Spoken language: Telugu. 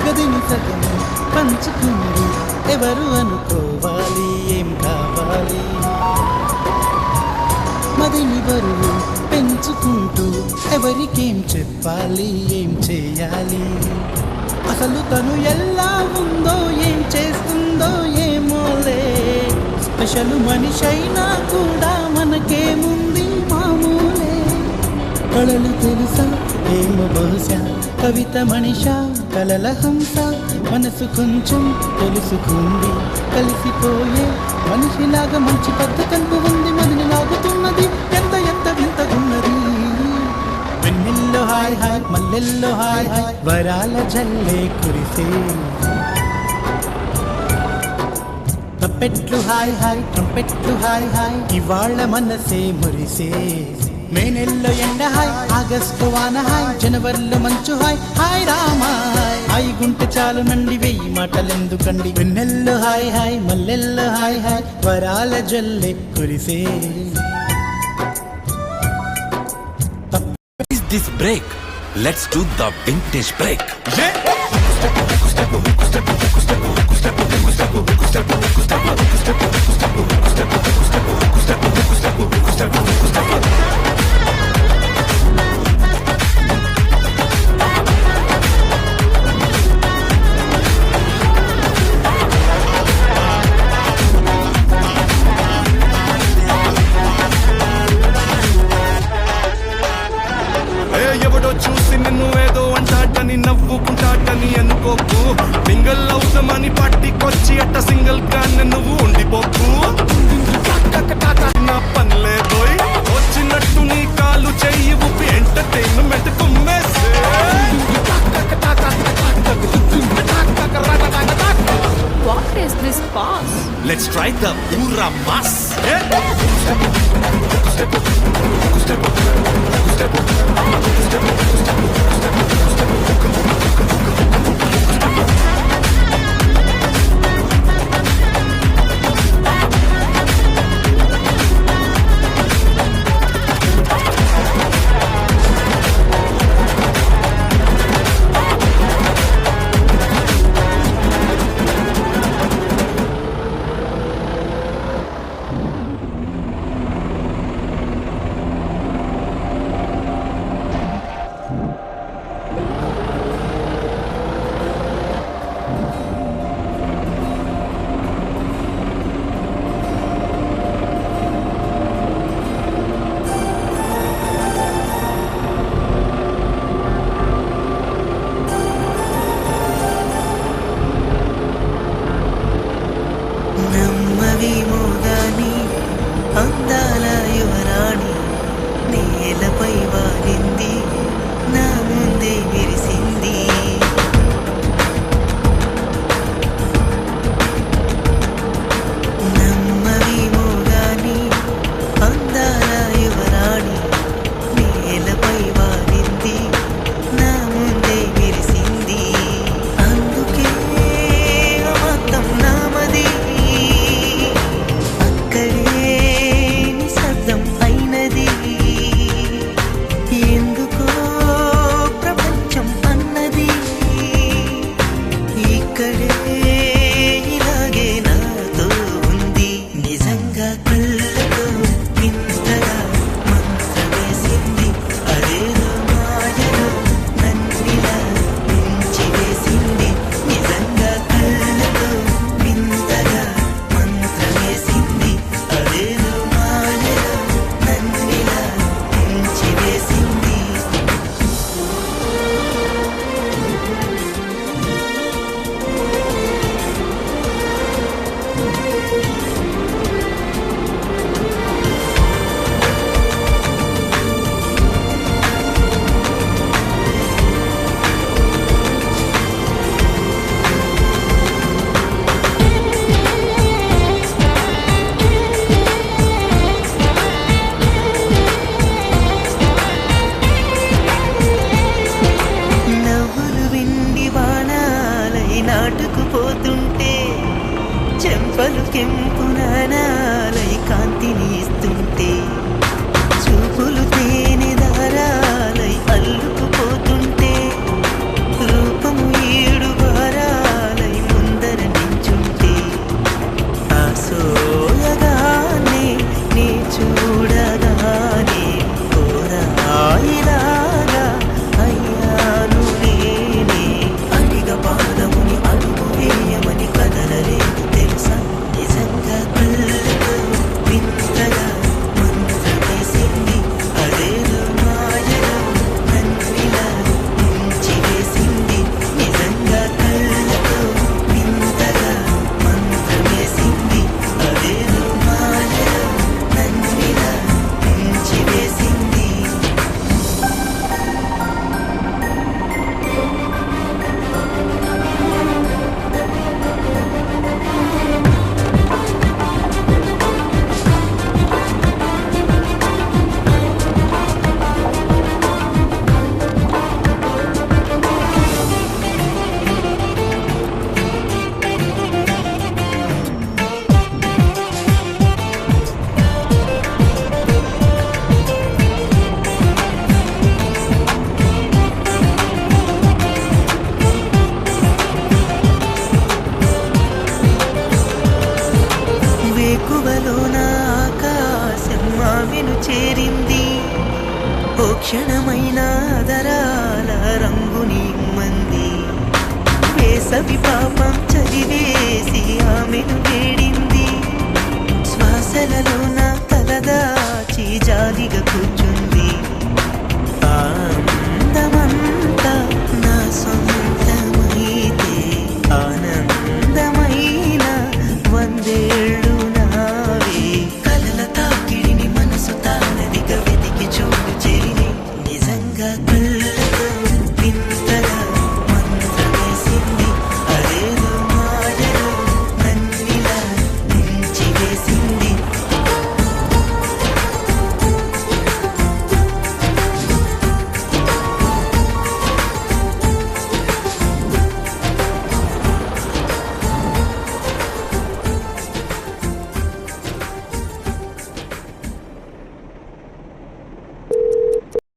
గదిని సగము పంచుకుంది ఎవరు అనుకోవాలి ఏం కావాలి, మదిని బరువు పెంచుకుంటూ ఎవరికేం చెప్పాలి ఏం చేయాలి, అసలు తను ఎలా ఉందో ఏం చేస్తుందో ఏమోలే, స్పెషల్ మనిషైనా కూడా మనకేముంది మామూలే, కళలు తెలుసా ఏమో బహుశా కవిత మనిషా కలల హంస, మనసు కొంచెం తెలుసుకుంది కలిసిపోయే మనిషిలాగా మంచి పద్ధతంటూ ఉంది, మదిని లాగుతున్నది ఎంత ఎంత వింతగున్నది, వెన్నెల్లో హాయ్ హాయ్ మల్లెల్లో హాయ్ హాయ్ వరాల జల్లే కురిసే, తప్పెట్లు హాయ్ హాయ్ ట్రంపెట్లు హాయ్ హాయ్ ఇవాళ మనసే మురిసే, మే నెలలో ఎండ హాయ్ ఆగస్టు వాన హాయ్ జనవరిలో మంచు హాయ్ హాయ్ రామా హాయ్ గుంటె చాలు నండి వెయ్యి మాటలెందుకండి, వెన్నెల్లో హాయ్ హాయ్ మల్లెల్లో హాయ్ హాయ్ వరాల జల్లె కురిసే. This break, let's do the vintage break. ఎవడో చూసి నిన్ను ఏదో అంటాటని నవ్వుకుంటాటని అనుకోకు, సింగిల్ అవుతామని పార్టీకొచ్చి అట్ట సింగిల్ గా నువ్వు ఉండిపోకు, నా పనిలే పోయి వచ్చినట్టు నీ కాలు చెయ్యి ఊపి ఎంటర్టైన్మెంట్ కుమ్మేసే, What is this pass? Let's try the Ura Mass. కెంపున నాలై కాంతిని ఇస్తుంటే చూపులు తేనె దారాలై అల్లుకుపోతుంటే రూపము ఏడు వారాలై ముందర నించుంటే ఆ సోయగానే నీ చూడగానే కోరాయిలాగా అయ్యాను నేనే అడిగ పాదముని అడుగు వేయమని కదలలేదు తెలుసా నిజంగా కళ్ళతో వింతగా మంత్రమేసింది అదేదో మాయలో నన్నిలా ముంచివేసింది నిజంగా కళ్ళతో వింతగా మంత్రమేసింది అదేదో మాయలో నన్నిలా ముంచివేసింది వేకువలోన ఆకాశం ఆమెను చేరింది ఓ క్షణమైన దరాల రంగుని మంది వేసవి పాపం చదివేసి ఆమెను వేడింది శ్వాసలలోన తలదాచి జాలిగా కూర్చుంది